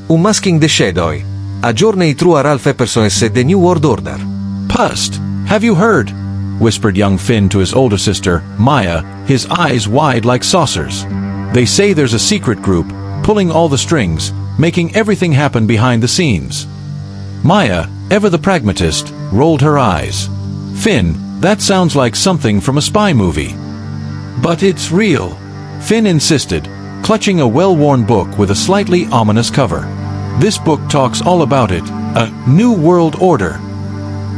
Unmasking the Shadow. A journey through ARalphEpperson's The New World Order. Pust! Have you heard? Whispered young Finn to his older sister, Maya, his eyes wide like saucers. They say there's a secret group, pulling all the strings, making everything happen behind the scenes. Maya, ever the pragmatist, rolled her eyes. Finn, that sounds like something from a spy movie. But it's real, Finn insisted, clutching a well-worn book with a slightly ominous cover. This book talks all about it, a new world order.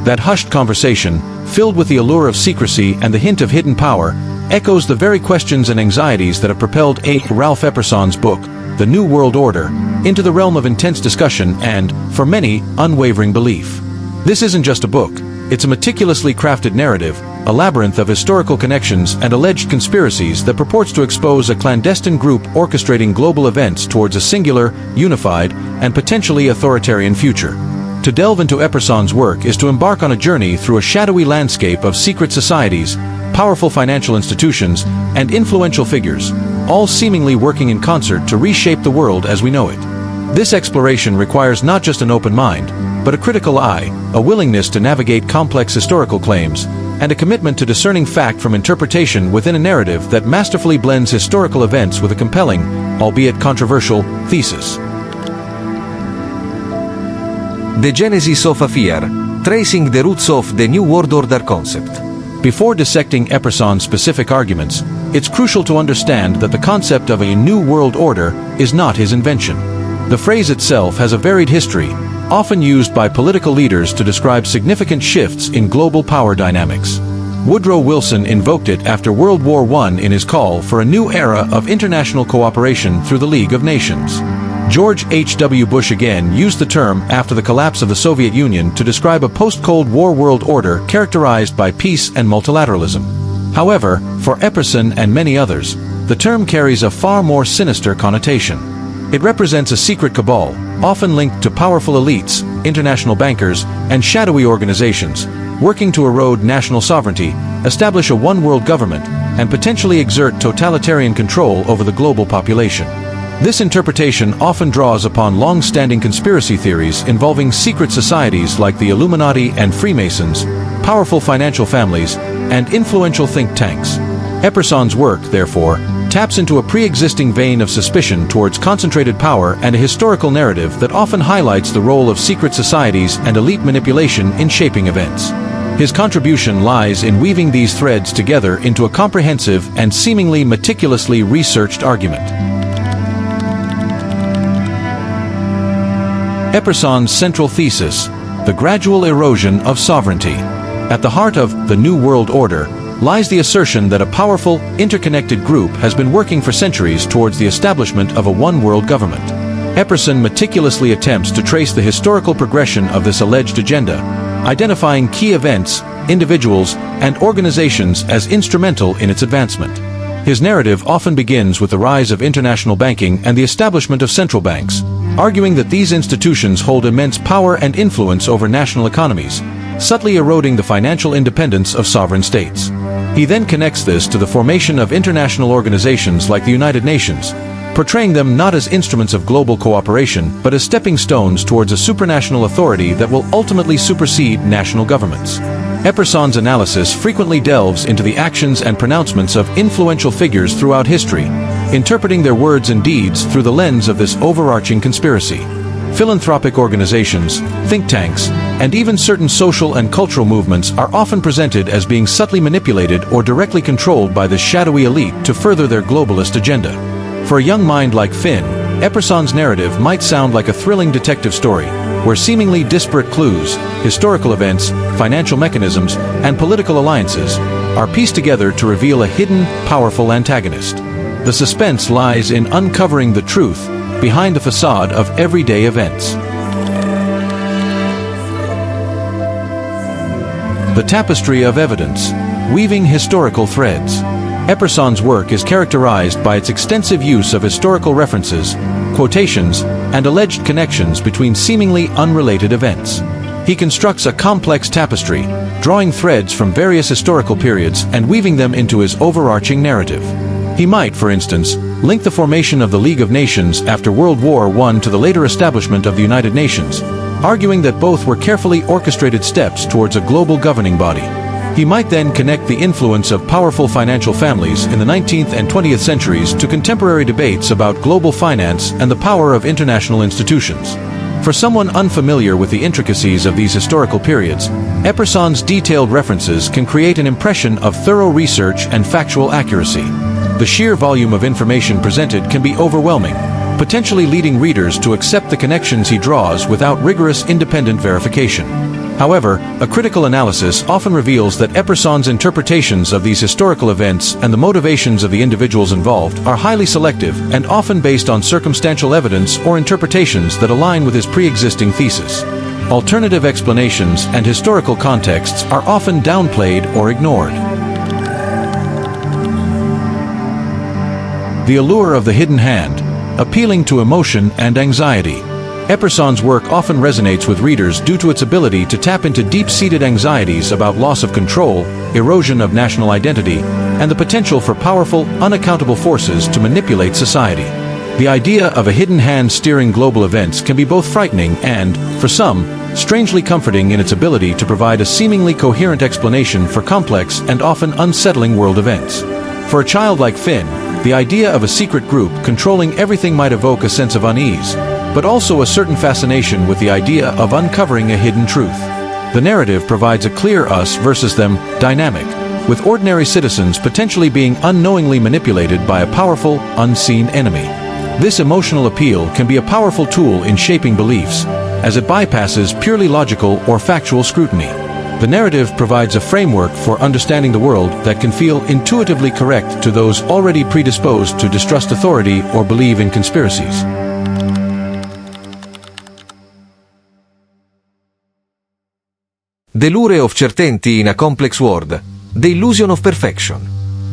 That hushed conversation, filled with the allure of secrecy and the hint of hidden power, echoes the very questions and anxieties that have propelled ARalphEpperson's book, The New World Order, into the realm of intense discussion and, for many, unwavering belief. This isn't just a book, it's a meticulously crafted narrative, a labyrinth of historical connections and alleged conspiracies that purports to expose a clandestine group orchestrating global events towards a singular, unified, and potentially authoritarian future. To delve into Epperson's work is to embark on a journey through a shadowy landscape of secret societies, powerful financial institutions, and influential figures, all seemingly working in concert to reshape the world as we know it. This exploration requires not just an open mind, but a critical eye, a willingness to navigate complex historical claims, and a commitment to discerning fact from interpretation within a narrative that masterfully blends historical events with a compelling, albeit controversial, thesis. The Genesis of a Fear, tracing the roots of the New World Order concept. Before dissecting Epperson's specific arguments, it's crucial to understand that the concept of a new world order is not his invention. The phrase itself has a varied history, often used by political leaders to describe significant shifts in global power dynamics. Woodrow Wilson invoked it after World War I in his call for a new era of international cooperation through the League of Nations. George H.W. Bush again used the term after the collapse of the Soviet Union to describe a post-Cold War world order characterized by peace and multilateralism. However, for Epperson and many others, the term carries a far more sinister connotation. It represents a secret cabal, often linked to powerful elites, international bankers, and shadowy organizations, working to erode national sovereignty, establish a one-world government, and potentially exert totalitarian control over the global population. This interpretation often draws upon long-standing conspiracy theories involving secret societies like the Illuminati and Freemasons, powerful financial families, and influential think tanks. Epperson's work, therefore, taps into a pre-existing vein of suspicion towards concentrated power and a historical narrative that often highlights the role of secret societies and elite manipulation in shaping events. His contribution lies in weaving these threads together into a comprehensive and seemingly meticulously researched argument. Epperson's central thesis, the gradual erosion of sovereignty. At the heart of the New World Order lies the assertion that a powerful, interconnected group has been working for centuries towards the establishment of a one-world government. Epperson meticulously attempts to trace the historical progression of this alleged agenda, identifying key events, individuals, and organizations as instrumental in its advancement. His narrative often begins with the rise of international banking and the establishment of central banks, arguing that these institutions hold immense power and influence over national economies, subtly eroding the financial independence of sovereign states. He then connects this to the formation of international organizations like the United Nations, portraying them not as instruments of global cooperation but as stepping stones towards a supranational authority that will ultimately supersede national governments. Epperson's analysis frequently delves into the actions and pronouncements of influential figures throughout history, interpreting their words and deeds through the lens of this overarching conspiracy. Philanthropic organizations, think tanks, and even certain social and cultural movements are often presented as being subtly manipulated or directly controlled by this shadowy elite to further their globalist agenda. For a young mind like Finn, Epperson's narrative might sound like a thrilling detective story, where seemingly disparate clues, historical events, financial mechanisms, and political alliances are pieced together to reveal a hidden, powerful antagonist. The suspense lies in uncovering the truth behind the facade of everyday events. The tapestry of evidence, weaving historical threads. Epperson's work is characterized by its extensive use of historical references, quotations, and alleged connections between seemingly unrelated events. He constructs a complex tapestry, drawing threads from various historical periods and weaving them into his overarching narrative. He might, for instance, link the formation of the League of Nations after World War I to the later establishment of the United Nations, arguing that both were carefully orchestrated steps towards a global governing body. He might then connect the influence of powerful financial families in the 19th and 20th centuries to contemporary debates about global finance and the power of international institutions. For someone unfamiliar with the intricacies of these historical periods, Epperson's detailed references can create an impression of thorough research and factual accuracy. The sheer volume of information presented can be overwhelming, potentially leading readers to accept the connections he draws without rigorous independent verification. However, a critical analysis often reveals that Epperson's interpretations of these historical events and the motivations of the individuals involved are highly selective and often based on circumstantial evidence or interpretations that align with his pre-existing thesis. Alternative explanations and historical contexts are often downplayed or ignored. The allure of the hidden hand, appealing to emotion and anxiety. Epperson's work often resonates with readers due to its ability to tap into deep-seated anxieties about loss of control, erosion of national identity, and the potential for powerful, unaccountable forces to manipulate society. The idea of a hidden hand steering global events can be both frightening and, for some, strangely comforting in its ability to provide a seemingly coherent explanation for complex and often unsettling world events. For a child like Finn, the idea of a secret group controlling everything might evoke a sense of unease, but also a certain fascination with the idea of uncovering a hidden truth. The narrative provides a clear us versus them dynamic, with ordinary citizens potentially being unknowingly manipulated by a powerful, unseen enemy. This emotional appeal can be a powerful tool in shaping beliefs, as it bypasses purely logical or factual scrutiny. The narrative provides a framework for understanding the world that can feel intuitively correct to those already predisposed to distrust authority or believe in conspiracies. The lure of certainty in a complex world. The illusion of perfection.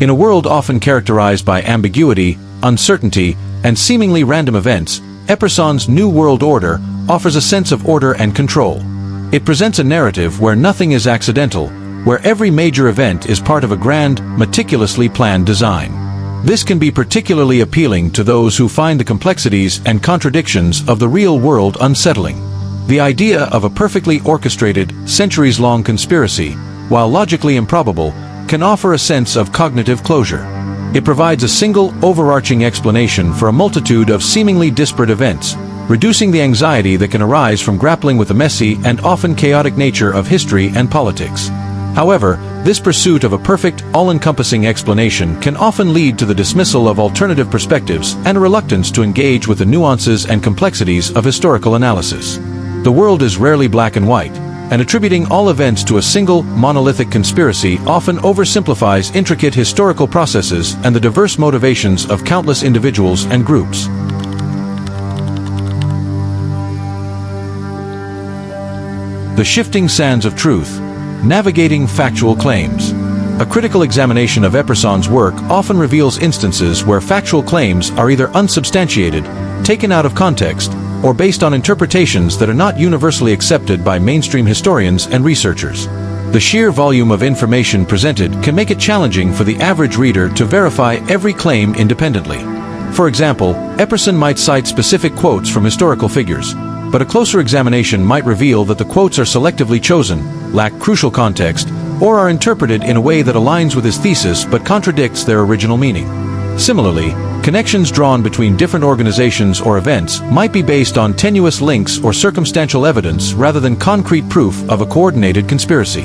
In a world often characterized by ambiguity, uncertainty, and seemingly random events, Epperson's New World Order offers a sense of order and control. It presents a narrative where nothing is accidental, where every major event is part of a grand, meticulously planned design. This can be particularly appealing to those who find the complexities and contradictions of the real world unsettling. The idea of a perfectly orchestrated, centuries-long conspiracy, while logically improbable, can offer a sense of cognitive closure. It provides a single, overarching explanation for a multitude of seemingly disparate events, reducing the anxiety that can arise from grappling with the messy and often chaotic nature of history and politics. However, this pursuit of a perfect, all-encompassing explanation can often lead to the dismissal of alternative perspectives and a reluctance to engage with the nuances and complexities of historical analysis. The world is rarely black and white, and attributing all events to a single, monolithic conspiracy often oversimplifies intricate historical processes and the diverse motivations of countless individuals and groups. The shifting sands of truth. Navigating factual claims. A critical examination of Epperson's work often reveals instances where factual claims are either unsubstantiated, taken out of context, or based on interpretations that are not universally accepted by mainstream historians and researchers. The sheer volume of information presented can make it challenging for the average reader to verify every claim independently. For example, Epperson might cite specific quotes from historical figures, but a closer examination might reveal that the quotes are selectively chosen, lack crucial context, or are interpreted in a way that aligns with his thesis but contradicts their original meaning. Similarly, connections drawn between different organizations or events might be based on tenuous links or circumstantial evidence rather than concrete proof of a coordinated conspiracy.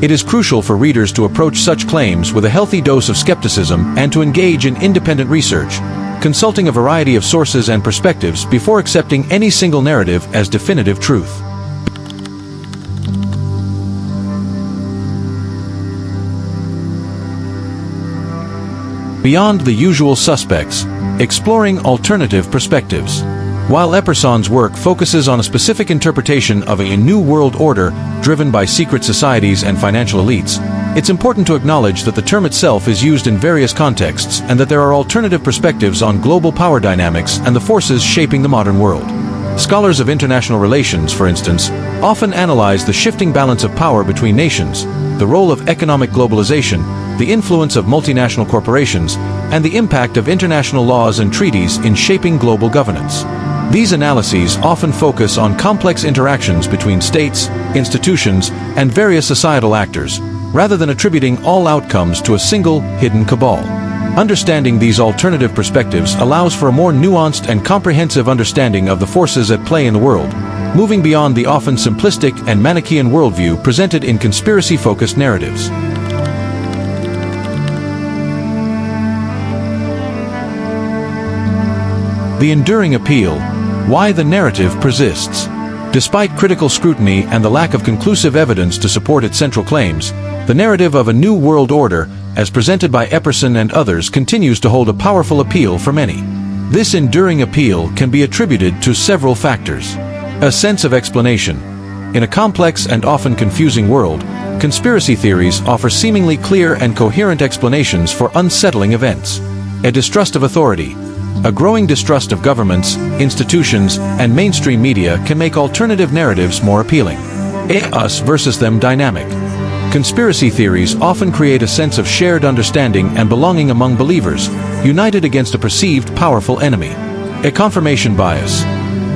It is crucial for readers to approach such claims with a healthy dose of skepticism and to engage in independent research, consulting a variety of sources and perspectives before accepting any single narrative as definitive truth. Beyond the usual suspects, exploring alternative perspectives. While Epperson's work focuses on a specific interpretation of a new world order driven by secret societies and financial elites, it's important to acknowledge that the term itself is used in various contexts and that there are alternative perspectives on global power dynamics and the forces shaping the modern world. Scholars of international relations, for instance, often analyze the shifting balance of power between nations, the role of economic globalization, the influence of multinational corporations, and the impact of international laws and treaties in shaping global governance. These analyses often focus on complex interactions between states, institutions, and various societal actors, rather than attributing all outcomes to a single, hidden cabal. Understanding these alternative perspectives allows for a more nuanced and comprehensive understanding of the forces at play in the world, moving beyond the often simplistic and Manichaean worldview presented in conspiracy-focused narratives. The enduring appeal: why the narrative persists. Despite critical scrutiny and the lack of conclusive evidence to support its central claims, the narrative of a new world order, as presented by Epperson and others, continues to hold a powerful appeal for many. This enduring appeal can be attributed to several factors. A sense of explanation. In a complex and often confusing world, conspiracy theories offer seemingly clear and coherent explanations for unsettling events. A distrust of authority. A growing distrust of governments, institutions, and mainstream media can make alternative narratives more appealing. A us versus them dynamic. Conspiracy theories often create a sense of shared understanding and belonging among believers, united against a perceived powerful enemy. A confirmation bias.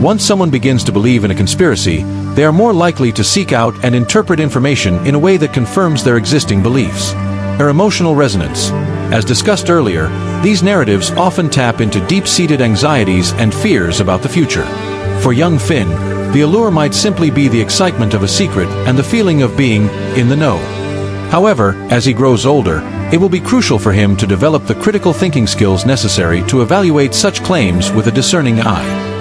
Once someone begins to believe in a conspiracy, they are more likely to seek out and interpret information in a way that confirms their existing beliefs. Their emotional resonance. As discussed earlier, these narratives often tap into deep-seated anxieties and fears about the future. For young Finn, the allure might simply be the excitement of a secret and the feeling of being in the know. However, as he grows older, it will be crucial for him to develop the critical thinking skills necessary to evaluate such claims with a discerning eye.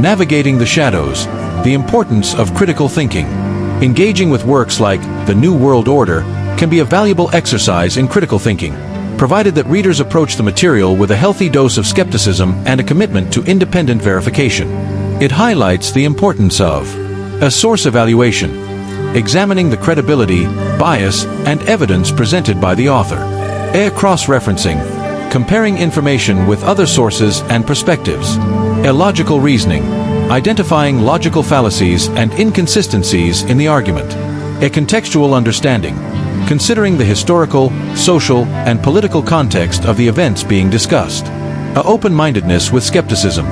Navigating the shadows. The importance of critical thinking. Engaging with works like The New World Order can be a valuable exercise in critical thinking, provided that readers approach the material with a healthy dose of skepticism and a commitment to independent verification. It highlights the importance of a source evaluation, examining the credibility, bias, and evidence presented by the author. A cross-referencing, comparing information with other sources and perspectives. A logical reasoning, identifying logical fallacies and inconsistencies in the argument. A contextual understanding, considering the historical, social, and political context of the events being discussed. A open-mindedness with skepticism,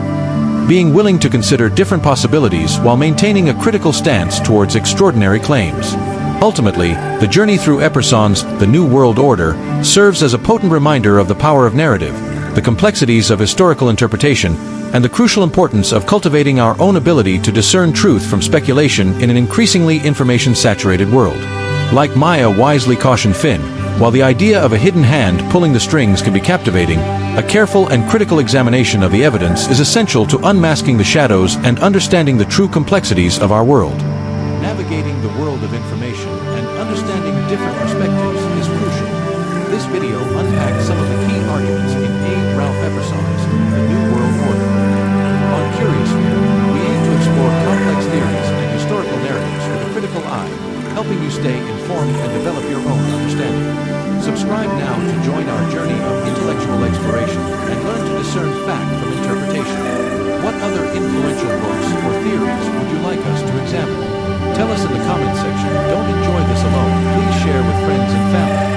being willing to consider different possibilities while maintaining a critical stance towards extraordinary claims. Ultimately, the journey through Epperson's The New World Order serves as a potent reminder of the power of narrative, the complexities of historical interpretation, and the crucial importance of cultivating our own ability to discern truth from speculation in an increasingly information-saturated world. Like Maya wisely cautioned Finn, while the idea of a hidden hand pulling the strings can be captivating, a careful and critical examination of the evidence is essential to unmasking the shadows and understanding the true complexities of our world. Navigating the world of information and understanding different perspectives is crucial. This video unpacks some of the key arguments in ARalphEpperson's The New World Order. On Curiousphere, we aim to explore complex theories and historical narratives with a critical eye, helping you stay informed and develop your own understanding. Subscribe now to join our journey of intellectual exploration and learn to discern fact from interpretation. What other influential books or theories would you like us to examine? Tell us in the comments section. Don't enjoy this alone. Please share with friends and family.